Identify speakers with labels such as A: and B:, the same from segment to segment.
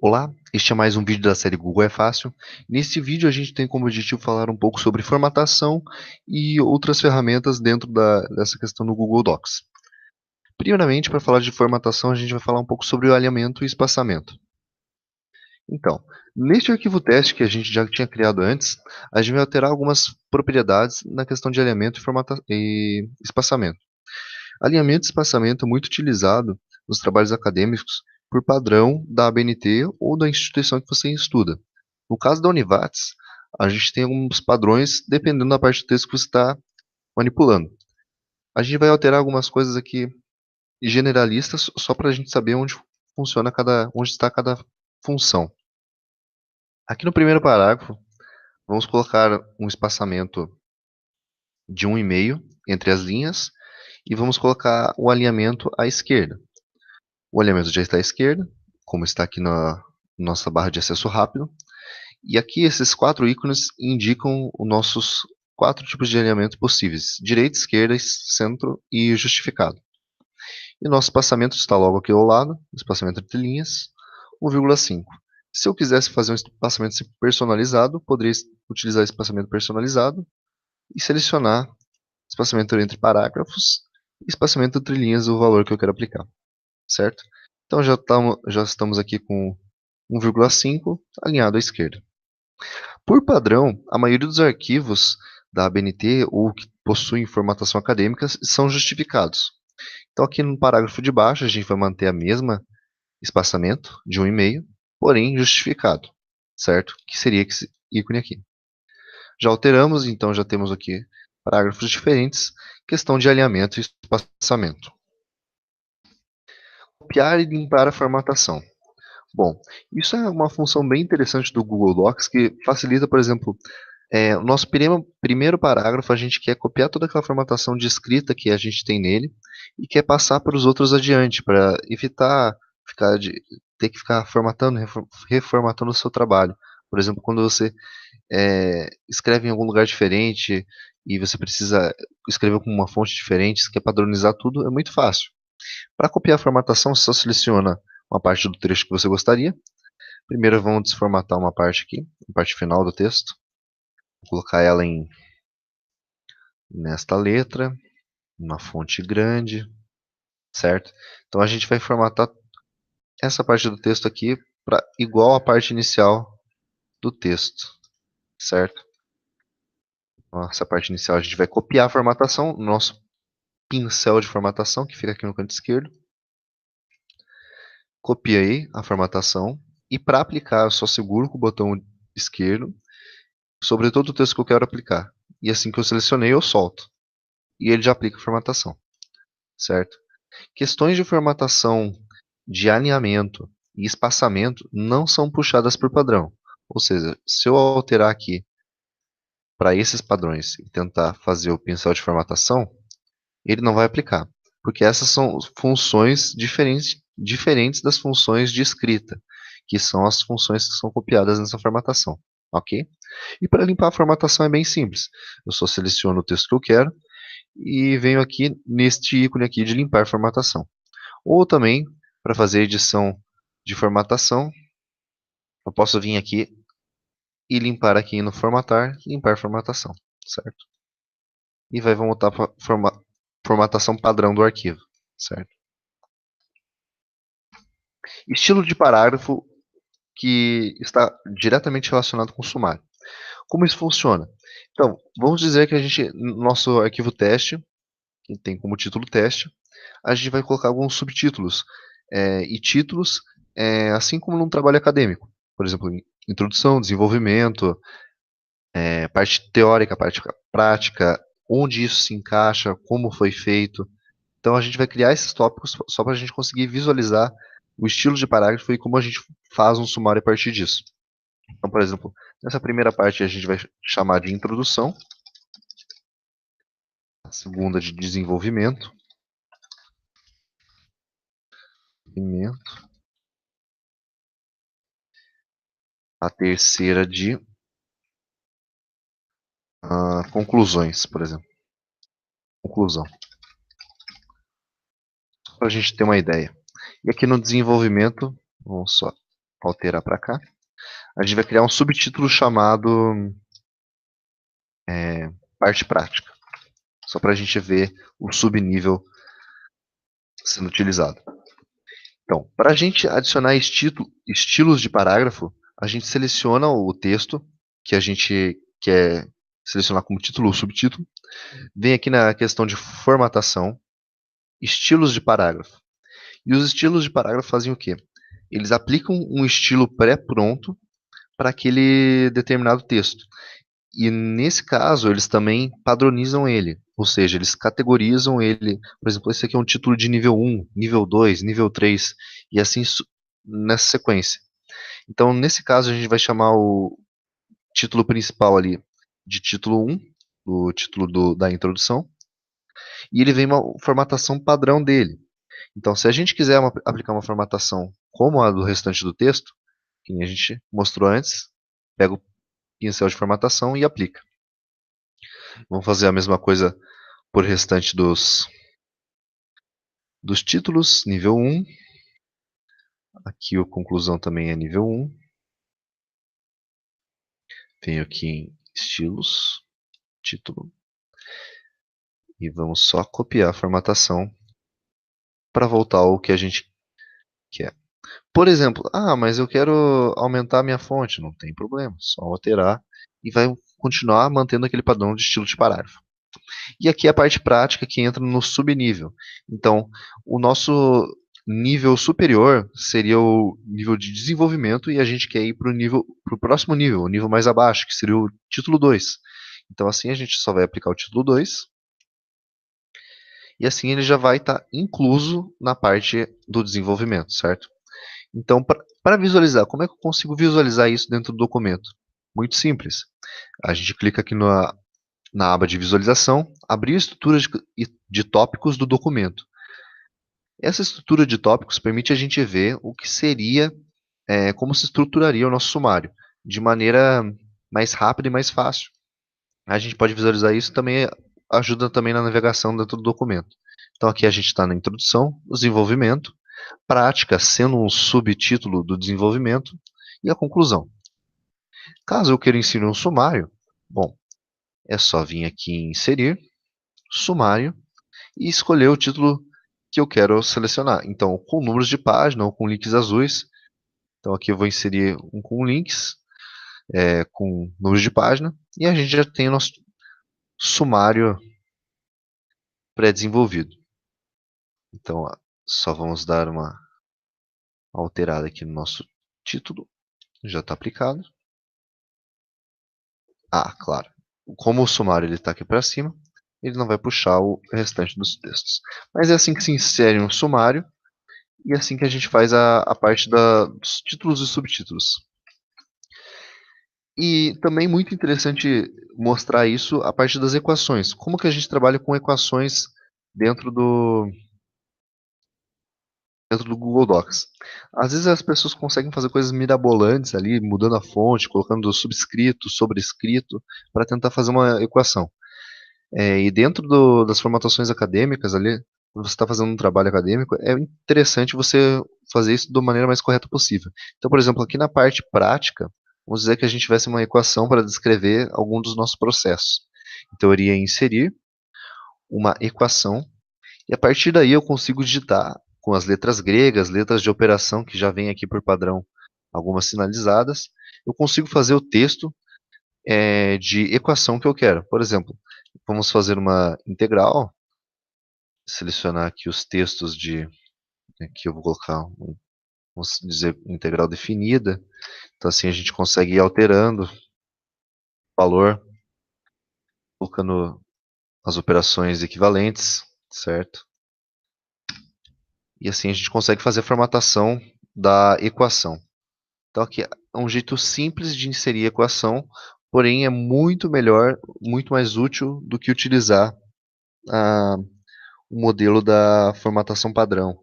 A: Olá, este é mais um vídeo da série Google é Fácil. Nesse vídeo a gente tem como objetivo falar um pouco sobre formatação e outras ferramentas dentro dessa questão do Google Docs. Primeiramente, para falar de formatação, a gente vai falar um pouco sobre o alinhamento e espaçamento. Então, neste arquivo teste que a gente já tinha criado antes, a gente vai alterar algumas propriedades na questão de alinhamento e espaçamento. Alinhamento e espaçamento é muito utilizado nos trabalhos acadêmicos por padrão da ABNT ou da instituição que você estuda. No caso da Univates, a gente tem alguns padrões dependendo da parte do texto que você está manipulando. A gente vai alterar algumas coisas aqui generalistas só para a gente saber onde funciona onde está cada função. Aqui no primeiro parágrafo, vamos colocar um espaçamento de 1,5 entre as linhas e vamos colocar o alinhamento à esquerda. O alinhamento já está à esquerda, como está aqui na nossa barra de acesso rápido. E aqui esses 4 ícones indicam os nossos 4 tipos de alinhamento possíveis: direita, esquerda, centro e justificado. E nosso espaçamento está logo aqui ao lado, espaçamento entre linhas, 1,5. Se eu quisesse fazer um espaçamento personalizado, poderia utilizar espaçamento personalizado e selecionar espaçamento entre parágrafos e espaçamento entre linhas o valor que eu quero aplicar, certo? Então já estamos aqui com 1,5 alinhado à esquerda. Por padrão, a maioria dos arquivos da ABNT ou que possuem formatação acadêmica são justificados. Então aqui no parágrafo de baixo a gente vai manter a mesma espaçamento de 1,5, porém justificado, certo? Que seria esse ícone aqui. Já alteramos, então já temos aqui parágrafos diferentes, questão de alinhamento e espaçamento. Copiar e limpar a formatação. Bom, isso é uma função bem interessante do Google Docs que facilita, por exemplo, o nosso primeiro parágrafo, a gente quer copiar toda aquela formatação de escrita que a gente tem nele e quer passar para os outros adiante, para evitar ter que ficar formatando, reformatando o seu trabalho. Por exemplo, quando você escreve em algum lugar diferente e você precisa escrever com uma fonte diferente, você quer padronizar tudo, é muito fácil. Para copiar a formatação, você só seleciona uma parte do trecho que você gostaria. Primeiro vamos desformatar uma parte aqui, a parte final do texto. Vou colocar ela nesta letra, uma fonte grande, certo? Então a gente vai formatar essa parte do texto aqui para igual à parte inicial do texto, certo? Então, essa parte inicial a gente vai copiar a formatação, nosso pincel de formatação que fica aqui no canto esquerdo. Copiei a formatação e para aplicar eu só seguro com o botão esquerdo sobre todo o texto que eu quero aplicar. E assim que eu selecionei, eu solto. E ele já aplica a formatação, certo? Questões de formatação de alinhamento e espaçamento não são puxadas por padrão. Ou seja, se eu alterar aqui para esses padrões e tentar fazer o pincel de formatação, ele não vai aplicar, porque essas são funções diferentes das funções de escrita, que são as funções que são copiadas nessa formatação, ok? E para limpar a formatação é bem simples. Eu só seleciono o texto que eu quero e venho aqui neste ícone aqui de limpar formatação. Ou também, para fazer edição de formatação, eu posso vir aqui e limpar aqui no formatar, limpar formatação, certo? E vai voltar para a formatação padrão do arquivo, certo? Estilo de parágrafo que está diretamente relacionado com o sumário. Como isso funciona? Então, vamos dizer que no nosso arquivo teste, que tem como título teste, a gente vai colocar alguns subtítulos e títulos, assim como num trabalho acadêmico. Por exemplo, introdução, desenvolvimento, parte teórica, parte prática, onde isso se encaixa, como foi feito. Então a gente vai criar esses tópicos só para a gente conseguir visualizar o estilo de parágrafo e como a gente faz um sumário a partir disso. Então, por exemplo, nessa primeira parte a gente vai chamar de introdução, a segunda de desenvolvimento, a terceira de conclusões, por exemplo. Conclusão. Para a gente ter uma ideia. E aqui no desenvolvimento, vamos só alterar para cá. A gente vai criar um subtítulo chamado parte prática, só para a gente ver o subnível sendo utilizado. Então, para a gente adicionar estilos de parágrafo, a gente seleciona o texto que a gente quer selecionar como título ou subtítulo, vem aqui na questão de formatação, estilos de parágrafo. E os estilos de parágrafo fazem o quê? Eles aplicam um estilo pré-pronto para aquele determinado texto. E nesse caso, eles também padronizam ele, ou seja, eles categorizam ele. Por exemplo, esse aqui é um título de nível 1, nível 2, nível 3, e assim nessa sequência. Então, nesse caso, a gente vai chamar o título principal ali de título 1, o título da introdução, e ele vem uma formatação padrão dele. Então, se a gente quiser aplicar uma formatação como a do restante do texto, que a gente mostrou antes, pega o pincel de formatação e aplica. Vamos fazer a mesma coisa por restante dos títulos, nível 1. Aqui a conclusão também é nível 1. Venho aqui em estilos, título. E vamos só copiar a formatação para voltar ao que a gente quer. Por exemplo, mas eu quero aumentar a minha fonte. Não tem problema, só alterar e vai continuar mantendo aquele padrão de estilo de parágrafo. E aqui é a parte prática que entra no subnível. Então, o nosso nível superior seria o nível de desenvolvimento e a gente quer ir para o próximo nível, o nível mais abaixo, que seria o título 2. Então, assim a gente só vai aplicar o título 2 e assim ele já vai estar incluso na parte do desenvolvimento, certo? Então, para visualizar, como é que eu consigo visualizar isso dentro do documento? Muito simples. A gente clica aqui na aba de visualização, abrir a estrutura de tópicos do documento. Essa estrutura de tópicos permite a gente ver o que seria, como se estruturaria o nosso sumário, de maneira mais rápida e mais fácil. A gente pode visualizar isso também, ajuda também na navegação dentro do documento. Então aqui a gente está na introdução, desenvolvimento, prática sendo um subtítulo do desenvolvimento e a conclusão. Caso eu queira inserir um sumário, bom, é só vir aqui em inserir, sumário, e escolher o título que eu quero selecionar. Então, com números de página ou com links azuis. Então aqui eu vou inserir um com links, com números de página, e a gente já tem o nosso sumário pré-desenvolvido. Então, só vamos dar uma alterada aqui no nosso título. Já está aplicado. Claro. Como o sumário está aqui para cima, ele não vai puxar o restante dos textos. Mas é assim que se insere um sumário e é assim que a gente faz a parte dos títulos e subtítulos. E também muito interessante mostrar isso a partir das equações. Como que a gente trabalha com equações dentro do Google Docs. Às vezes as pessoas conseguem fazer coisas mirabolantes ali, mudando a fonte, colocando subscrito, sobrescrito, para tentar fazer uma equação. E dentro das formatações acadêmicas ali, quando você está fazendo um trabalho acadêmico, é interessante você fazer isso da maneira mais correta possível. Então, por exemplo, aqui na parte prática, vamos dizer que a gente tivesse uma equação para descrever algum dos nossos processos. Então, eu iria inserir uma equação, e a partir daí eu consigo digitar com as letras gregas, letras de operação que já vem aqui por padrão, algumas sinalizadas, eu consigo fazer o texto de equação que eu quero. Por exemplo, vamos fazer uma integral, selecionar aqui os textos aqui eu vou colocar, vamos dizer, integral definida. Então assim a gente consegue ir alterando o valor, colocando as operações equivalentes, certo? E assim a gente consegue fazer a formatação da equação. Então aqui é um jeito simples de inserir a equação, porém é muito melhor, muito mais útil do que utilizar o modelo da formatação padrão,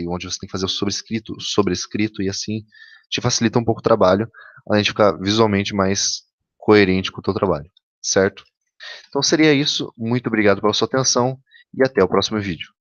A: onde você tem que fazer o sobrescrito e assim te facilita um pouco o trabalho, além de ficar visualmente mais coerente com o teu trabalho, certo? Então seria isso, muito obrigado pela sua atenção e até o próximo vídeo.